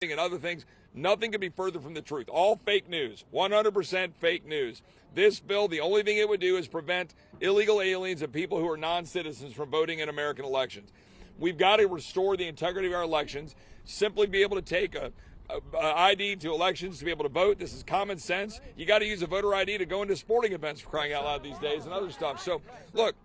and other things. Nothing could be further from the truth. All fake news, 100% fake news. This bill, the only thing it would do is prevent illegal aliens and people who are non-citizens from voting in American elections. We've got to restore the integrity of our elections, simply be able to take a ID to elections to be able to vote. This is common sense. You got to use a voter ID to go into sporting events, for crying out loud, these days, and other stuff. So, look,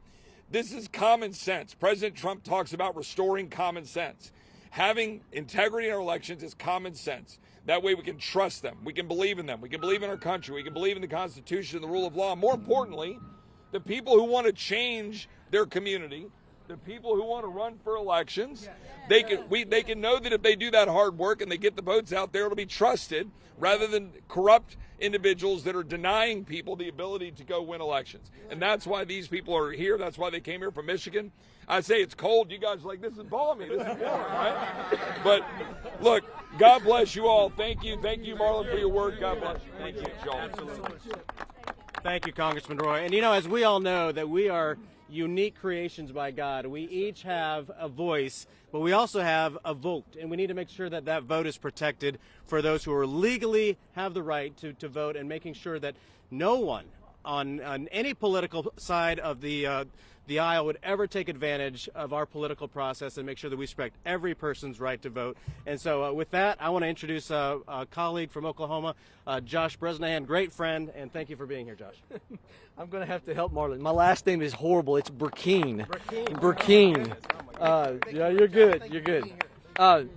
this is common sense. President Trump talks about restoring common sense. Having integrity in our elections is common sense. That way we can trust them. We can believe in them. We can believe in our country. We can believe in the Constitution and the rule of law. More importantly, the people who want to change their community, the people who want to run for elections, they can know that if they do that hard work and they get the votes out there, it'll be trusted rather than corrupt individuals that are denying people the ability to go win elections. And that's why these people are here. That's why they came here from Michigan. I say it's cold. You guys are like, this is balmy. This is warm, right? But look, God bless you all. Thank you. Thank you, Marlon, for your work. God bless you. Thank you, Joel. Thank you, Congressman Roy. And, as we all know, that we are unique creations by God. We each have a voice, but we also have a vote, and we need to make sure that that vote is protected for those who are legally have the right to vote, and making sure that no one on any political side of the aisle would ever take advantage of our political process, and make sure that we respect every person's right to vote. And so with that, I want to introduce a colleague from Oklahoma, Josh Bresnahan, great friend, and thank you for being here, Josh. I'm going to have to help Marlon. My last name is horrible. It's Burkeen. Burkeen. Yeah, you're good. You're good.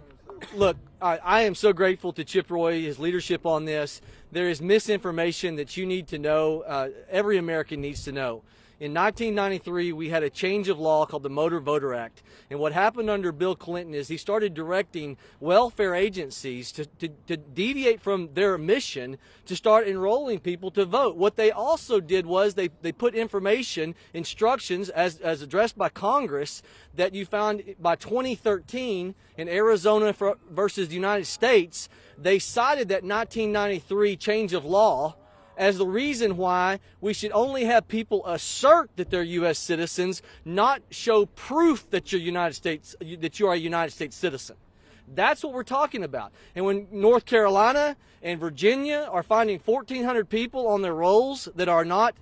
Look, I am so grateful to Chip Roy, his leadership on this. There is misinformation that you need to know, every American needs to know. In 1993, we had a change of law called the Motor Voter Act. And what happened under Bill Clinton is he started directing welfare agencies to deviate from their mission to start enrolling people to vote. What they also did was they put information, instructions, as addressed by Congress, that you found by 2013 in Arizona versus the United States, they cited that 1993 change of law as the reason why we should only have people assert that they're U.S. citizens, not show proof that you're that you are a United States citizen. That's what we're talking about. And when North Carolina and Virginia are finding 1,400 people on their rolls that are not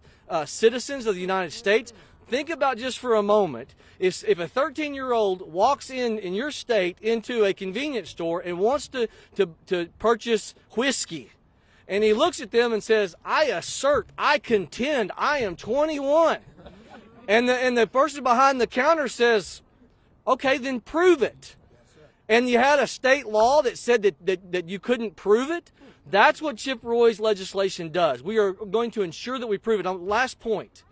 citizens of the United States, think about just for a moment, if a 13-year-old walks in your state into a convenience store and wants to purchase whiskey, and he looks at them and says, I assert, I contend, I am 21. And the person behind the counter says, okay, then prove it. And you had a state law that said that you couldn't prove it. That's what Chip Roy's legislation does. We are going to ensure that we prove it. Last point.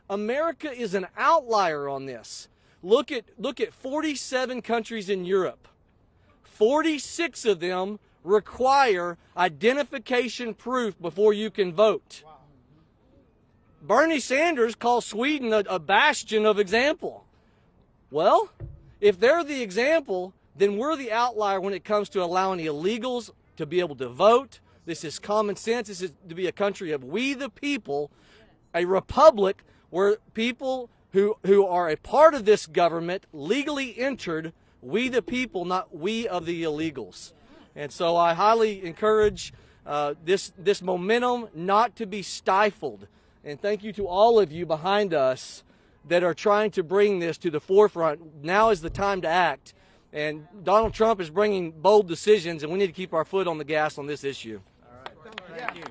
America is an outlier on this. Look at 47 countries in Europe. 46 of them require identification proof before you can vote. Wow. Bernie Sanders calls Sweden a bastion of example. Well, if they're the example, then we're the outlier when it comes to allowing illegals to be able to vote. This is common sense. This is to be a country of we the people, a republic where people who are a part of this government legally entered, we the people, not we of the illegals. And so I highly encourage this momentum not to be stifled. And thank you to all of you behind us that are trying to bring this to the forefront. Now is the time to act. And Donald Trump is bringing bold decisions, and we need to keep our foot on the gas on this issue. All right. Thank you.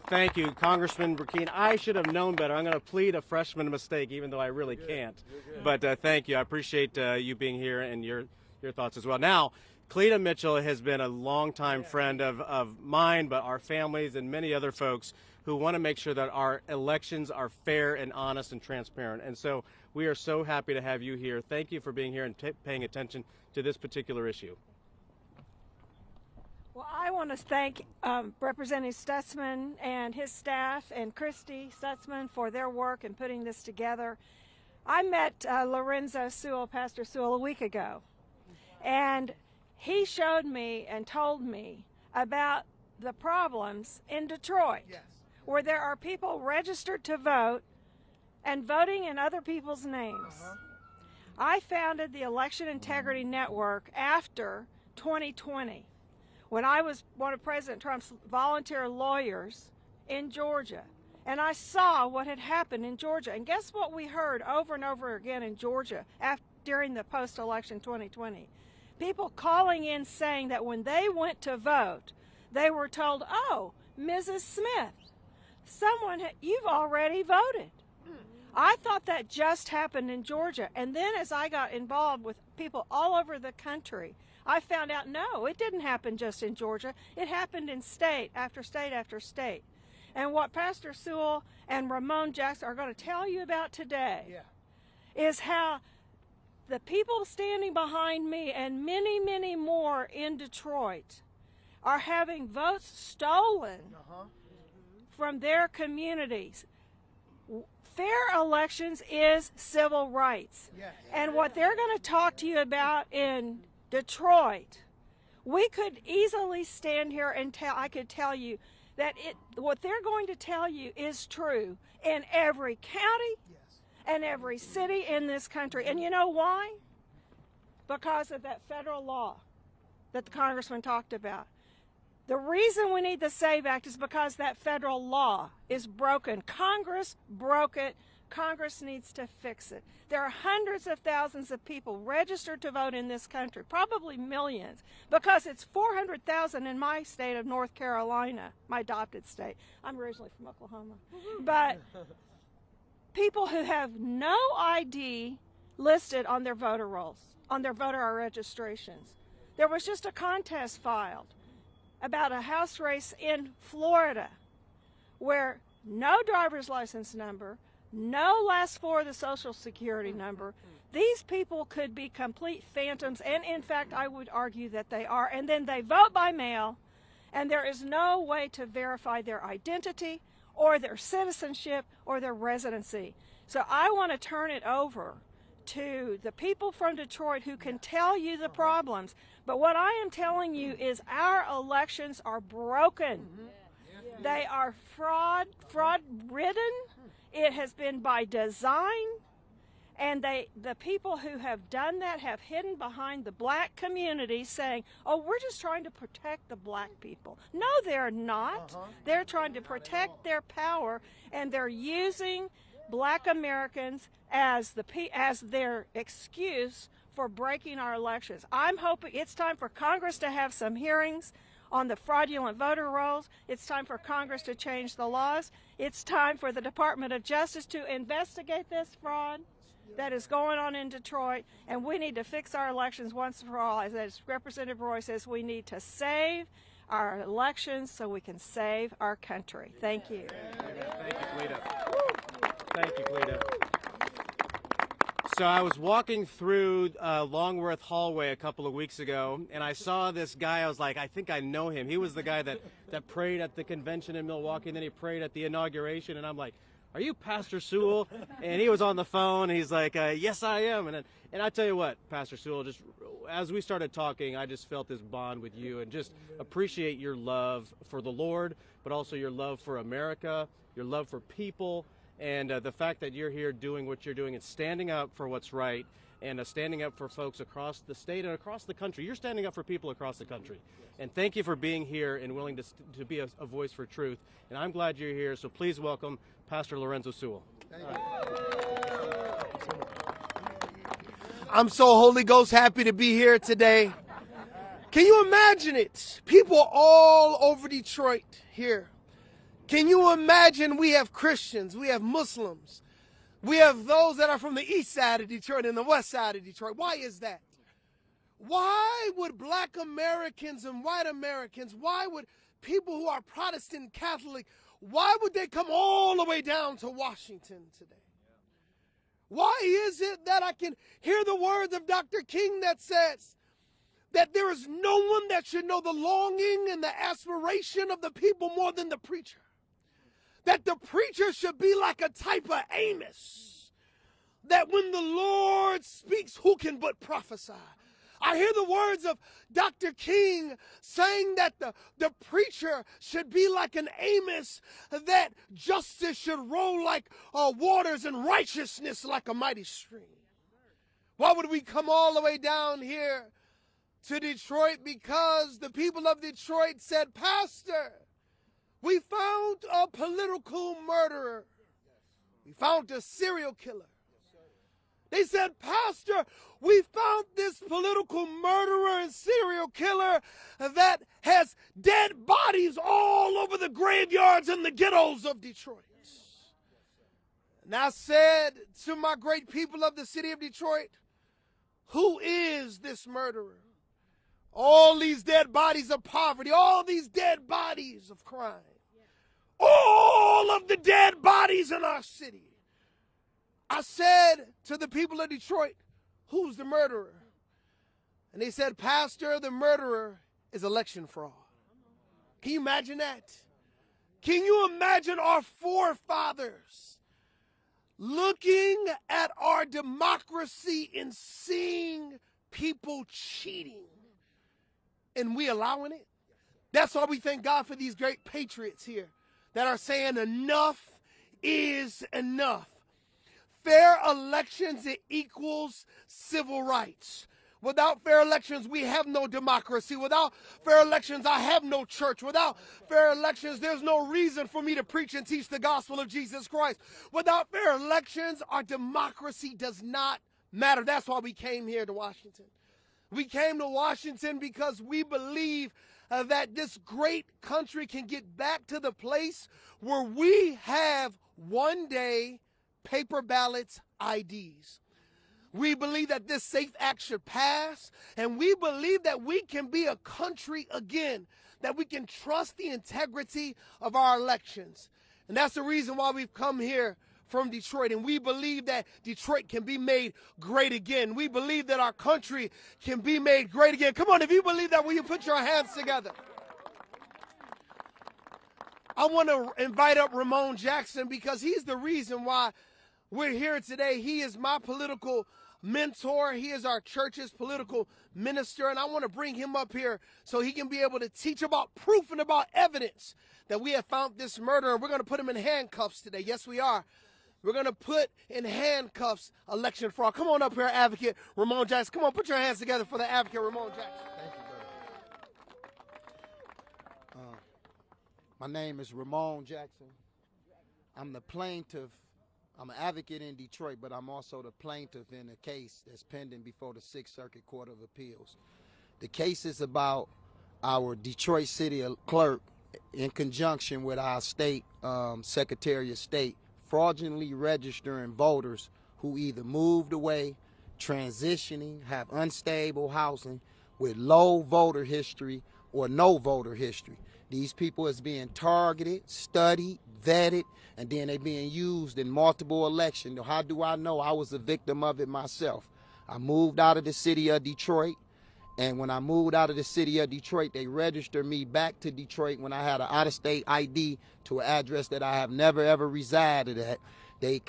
Thank you, Congressman Burkeen. I should have known better. I'm going to plead a freshman mistake, even though I really can't. But thank you. I appreciate you being here and your thoughts as well. Now, Cleta Mitchell has been a longtime friend of mine, but our families and many other folks who want to make sure that our elections are fair and honest and transparent. And so we are so happy to have you here. Thank you for being here and paying attention to this particular issue. Well, I want to thank Representative Stutzman and his staff and Christy Stutzman for their work in putting this together. I met Lorenzo Sewell, Pastor Sewell, a week ago, and he showed me and told me about the problems in Detroit, yes, where there are people registered to vote and voting in other people's names. I founded the Election Integrity Network after 2020, when I was one of President Trump's volunteer lawyers in Georgia, and I saw what had happened in Georgia. And guess what we heard over and over again in Georgia during the post-election 2020? People calling in saying that when they went to vote, they were told, "Oh, Mrs. Smith, you've already voted." I thought that just happened in Georgia. And then as I got involved with people all over the country, I found out, no, it didn't happen just in Georgia. It happened in state after state after state. And what Pastor Sewell and Ramon Jackson are going to tell you about today is how the people standing behind me and many, many more in Detroit are having votes stolen from their communities. Fair elections is civil rights. And what they're going to talk to you about in Detroit, we could easily stand here and I could tell you that what they're going to tell you is true in every county and every city in this country. And you know why? Because of that federal law that the congressman talked about. The reason we need the SAVE Act is because that federal law is broken. Congress broke it. Congress needs to fix it. There are hundreds of thousands of people registered to vote in this country, probably millions, because it's 400,000 in my state of North Carolina, my adopted state. I'm originally from Oklahoma. But people who have no ID listed on their voter rolls, on their voter registrations. There was just a contest filed about a House race in Florida where no driver's license number, no last four of the Social Security number. These people could be complete phantoms, and in fact, I would argue that they are. And then they vote by mail, and there is no way to verify their identity or their citizenship or their residency. So I want to turn it over to the people from Detroit who can tell you the problems. But what I am telling you is our elections are broken. They are fraud-ridden. It has been by design. And the people who have done that have hidden behind the black community saying, oh, we're just trying to protect the black people. No, they're not. They're trying to protect their power, and they're using black Americans as their excuse for breaking our elections. I'm hoping it's time for Congress to have some hearings on the fraudulent voter rolls. It's time for Congress to change the laws. It's time for the Department of Justice to investigate this fraud that is going on in Detroit, and we need to fix our elections once for all. As Representative Roy says, we need to save our elections so we can save our country. Thank you. Thank you, Cleta. Thank you, Cleta. So I was walking through Longworth hallway a couple of weeks ago, and I saw this guy. I was like, I think I know him. He was the guy that prayed at the convention in Milwaukee, and then he prayed at the inauguration, and I'm like, are you Pastor Sewell? And he was on the phone, and he's like, yes, I am. And I tell you what, Pastor Sewell, just as we started talking, I just felt this bond with you and just appreciate your love for the Lord, but also your love for America, your love for people, and the fact that you're here doing what you're doing and standing up for what's right and standing up for folks across the state and across the country. You're standing up for people across the country. And thank you for being here and willing to be a voice for truth. And I'm glad you're here, so please welcome Pastor Lorenzo Sewell. I'm so Holy Ghost happy to be here today. Can you imagine it? People all over Detroit here. Can you imagine we have Christians, we have Muslims, we have those that are from the east side of Detroit and the west side of Detroit. Why is that? Why would black Americans and white Americans, why would people who are Protestant Catholic, why would they come all the way down to Washington today? Why is it that I can hear the words of Dr. King that says that there is no one that should know the longing and the aspiration of the people more than the preacher? That the preacher should be like a type of Amos, that when the Lord speaks, who can but prophesy? I hear the words of Dr. King saying that the preacher should be like an Amos, that justice should roll like waters and righteousness like a mighty stream. Why would we come all the way down here to Detroit because the people of Detroit said, Pastor, we found a political murderer. We found a serial killer. They said, Pastor, we found this political murderer and serial killer that has dead bodies all over the graveyards and the ghettos of Detroit. And I said to my great people of the city of Detroit, who is this murderer? All these dead bodies of poverty, all these dead bodies of crime, all of the dead bodies in our city. I said to the people of Detroit, who's the murderer? And they said, Pastor, the murderer is election fraud. Can you imagine that? Can you imagine our forefathers looking at our democracy and seeing people cheating and we allowing it? That's why we thank God for these great patriots here that are saying enough is enough. Fair elections, it equals civil rights. Without fair elections, we have no democracy. Without fair elections, I have no church. Without fair elections, there's no reason for me to preach and teach the gospel of Jesus Christ. Without fair elections, our democracy does not matter. That's why we came here to Washington. We came to Washington because we believe that this great country can get back to the place where we have one day paper ballots, IDs. We believe that this SAFE Act should pass, and we believe that we can be a country again, that we can trust the integrity of our elections. And that's the reason why we've come here from Detroit, and we believe that Detroit can be made great again. We believe that our country can be made great again. Come on, if you believe that, will you put your hands together? I want to invite up Ramon Jackson because he's the reason why we're here today. He is my political mentor. He is our church's political minister, and I want to bring him up here so he can be able to teach about proof and about evidence that we have found this murderer. We're going to put him in handcuffs today. Yes, we are. We're going to put in handcuffs election fraud. Come on up here, Advocate Ramon Jackson. Come on, put your hands together for the Advocate Ramon Jackson. Thank you, brother. My name is Ramon Jackson. I'm the plaintiff. I'm an advocate in Detroit, but I'm also the plaintiff in a case that's pending before the Sixth Circuit Court of Appeals. The case is about our Detroit City Clerk, in conjunction with our state Secretary of State, fraudulently registering voters who either moved away, transitioning, have unstable housing, with low voter history or no voter history. These people is being targeted, studied, vetted, and then they being used in multiple elections. How do I know? I was a victim of it myself. I moved out of the city of Detroit, and when I moved out of the city of Detroit, they registered me back to Detroit when I had an out-of-state ID to an address that I have never ever resided at. They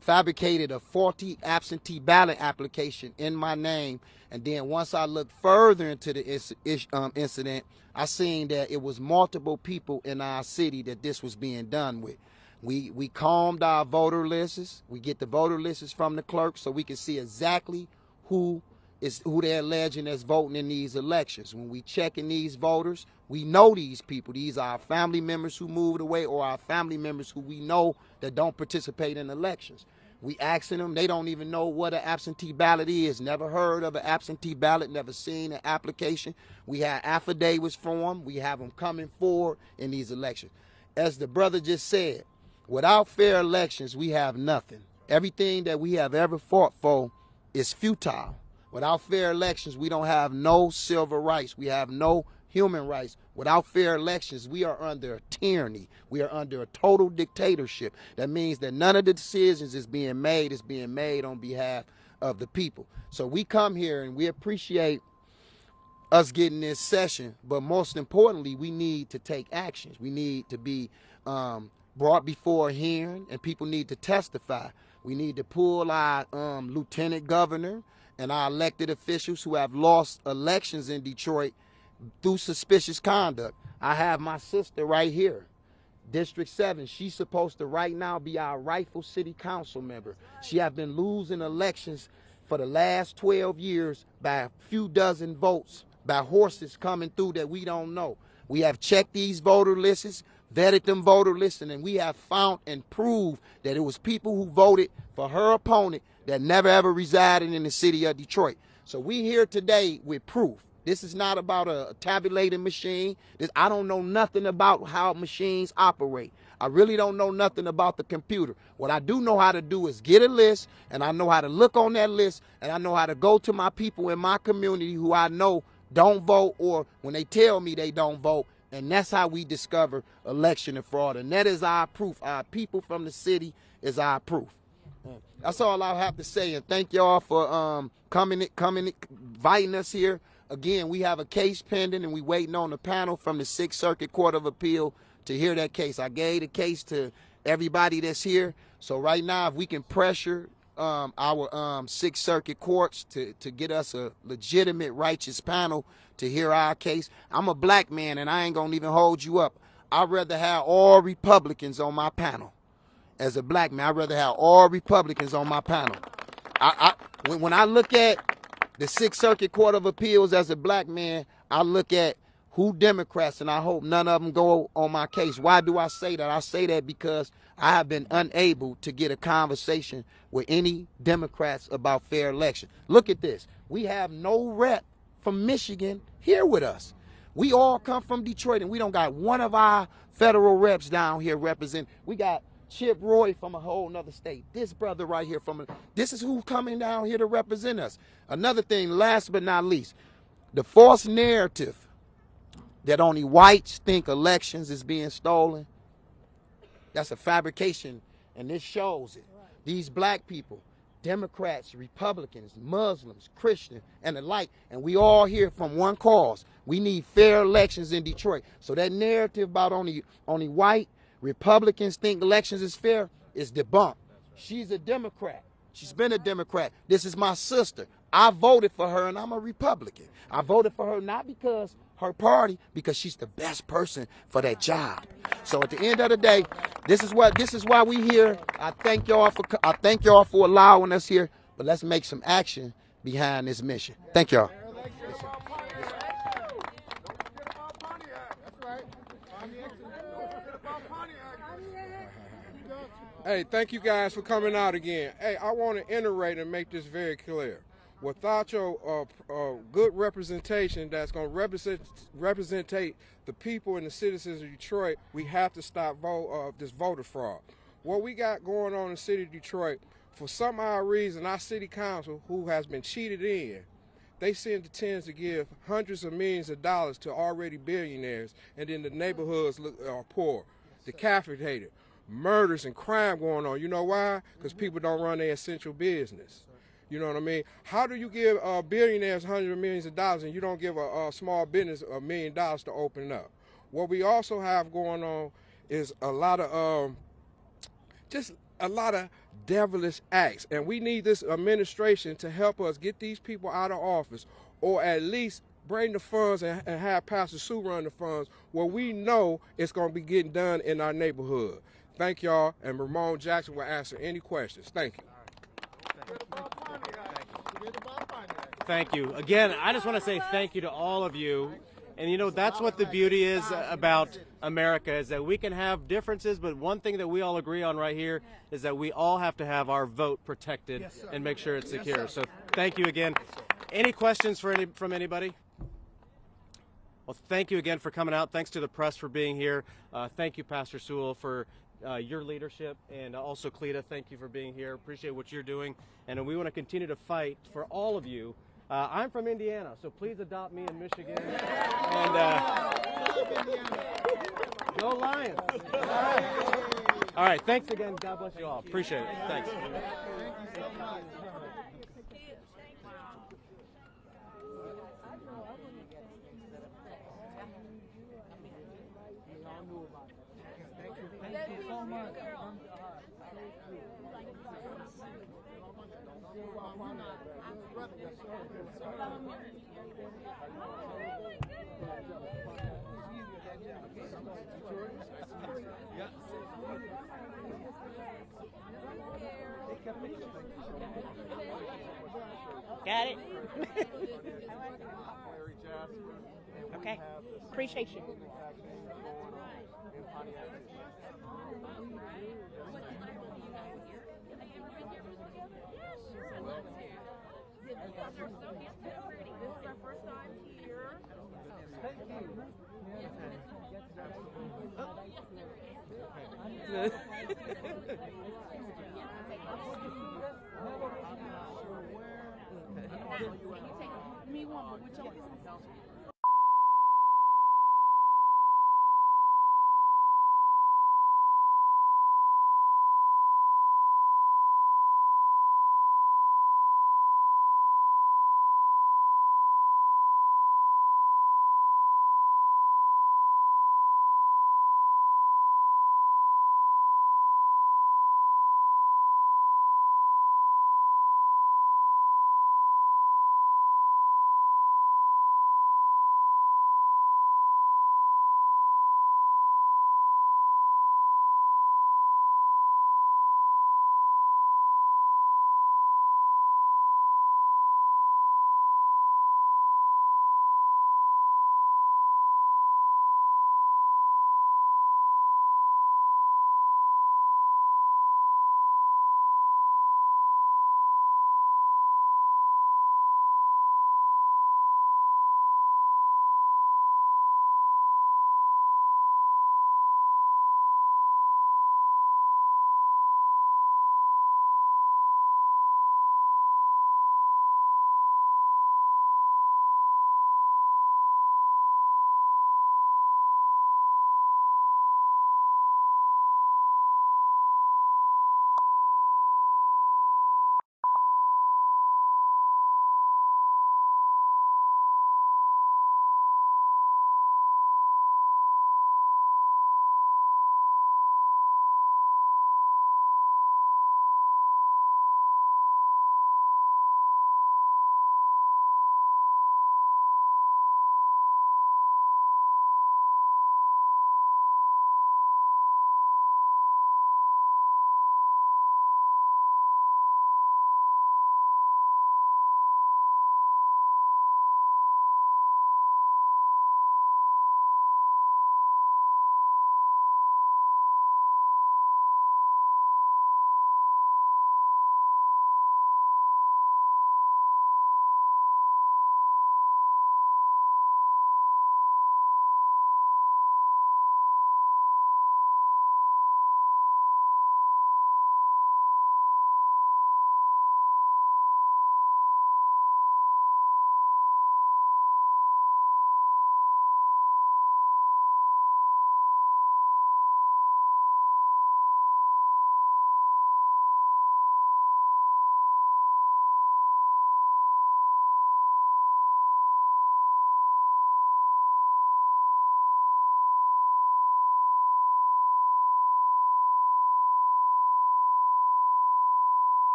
fabricated a faulty absentee ballot application in my name, and then once I looked further into the incident, I seen that it was multiple people in our city that this was being done with. We combed our voter lists. We get the voter lists from the clerk so we can see exactly who they're alleging that's voting in these elections. When we checking these voters, we know these people. These are our family members who moved away or our family members who we know that don't participate in elections. We asking them, they don't even know what an absentee ballot is, never heard of an absentee ballot, never seen an application. We have affidavits from them. We have them coming forward in these elections. As the brother just said, without fair elections, we have nothing. Everything that we have ever fought for is futile. Without fair elections, we don't have no civil rights. We have no human rights. Without fair elections, we are under a tyranny. We are under a total dictatorship. That means that none of the decisions is being made on behalf of the people. So we come here and we appreciate us getting this session, but most importantly, we need to take actions. We need to be brought before a hearing, and people need to testify. We need to pull our lieutenant governor and our elected officials who have lost elections in Detroit through suspicious conduct. I have my sister right here, District 7. She's supposed to right now be our rightful city council member. She has been losing elections for the last 12 years by a few dozen votes, by horses coming through that we don't know. We have checked these voter lists, vetted them voter lists, and we have found and proved that it was people who voted for her opponent that never ever resided in the city of Detroit. So we here today with proof. This is not about a tabulating machine. I don't know nothing about how machines operate. I really don't know nothing about the computer. What I do know how to do is get a list, and I know how to look on that list, and I know how to go to my people in my community who I know don't vote, or when they tell me they don't vote, and that's how we discover election and fraud. And that is our proof. Our people from the city is our proof. That's all I have to say, and thank y'all for coming, inviting us here. Again, we have a case pending, and we waiting on the panel from the Sixth Circuit Court of Appeal to hear that case. I gave the case to everybody that's here. So right now, if we can pressure our Sixth Circuit courts to get us a legitimate, righteous panel to hear our case. I'm a black man, and I ain't gonna even hold you up. I'd rather have all Republicans on my panel. As a black man, I'd rather have all Republicans on my panel. When I look at the Sixth Circuit Court of Appeals as a black man, I look at who Democrats, and I hope none of them go on my case. Why do I say that? I say that because I have been unable to get a conversation with any Democrats about fair election. Look at this. We have no rep from Michigan here with us. We all come from Detroit, and we don't got one of our federal reps down here representing. We got Chip Roy from a whole nother state. This brother right here this is who coming down here to represent us. Another thing, last but not least, the false narrative that only whites think elections is being stolen, that's a fabrication, and this shows it. These black people, Democrats, Republicans, Muslims, Christians, and the like, and we all here from one cause. We need fair elections in Detroit. So that narrative about only white Republicans think elections is fair is debunked. She's a Democrat. She's been a Democrat. This is my sister. I voted for her, and I'm a Republican. I voted for her not because her party, because she's the best person for that job. So at the end of the day, this is why we here. I thank y'all for allowing us here, but let's make some action behind this mission. Thank y'all. Hey, thank you guys for coming out again. Hey, I want to iterate and make this very clear. Without your good representation that's going to represent the people and the citizens of Detroit, we have to stop this voter fraud. What we got going on in the city of Detroit, for some odd reason, our city council, who has been cheated in, they seem to tend to give hundreds of millions of dollars to already billionaires, and then the neighborhoods are poor, decapitated, murders and crime going on. You know why? Because people don't run their essential business. You know what I mean? How do you give billionaires hundreds of millions of dollars and you don't give a small business $1 million to open up? What we also have going on is a lot of devilish acts, and we need this administration to help us get these people out of office, or at least bring the funds and have Pastor Sue run the funds where we know it's going to be getting done in our neighborhood. Thank y'all, and Ramon Jackson will answer any questions. Thank you. Thank you. Again, I just want to say thank you to all of you. And, you know, that's what the beauty is about America, is that we can have differences, but one thing that we all agree on right here is that we all have to have our vote protected and make sure it's secure. So thank you again. Any questions from anybody? Well, thank you again for coming out. Thanks to the press for being here. Thank you, Pastor Sewell, for your leadership, and also Cleta, thank you for being here. Appreciate what you're doing, and we want to continue to fight for all of you. I'm from Indiana, so please adopt me in Michigan. And go Lions! All right, thanks again. God bless you all. Appreciate it. Thanks. Yeah. Got it? Okay. Appreciate you. Me one, but which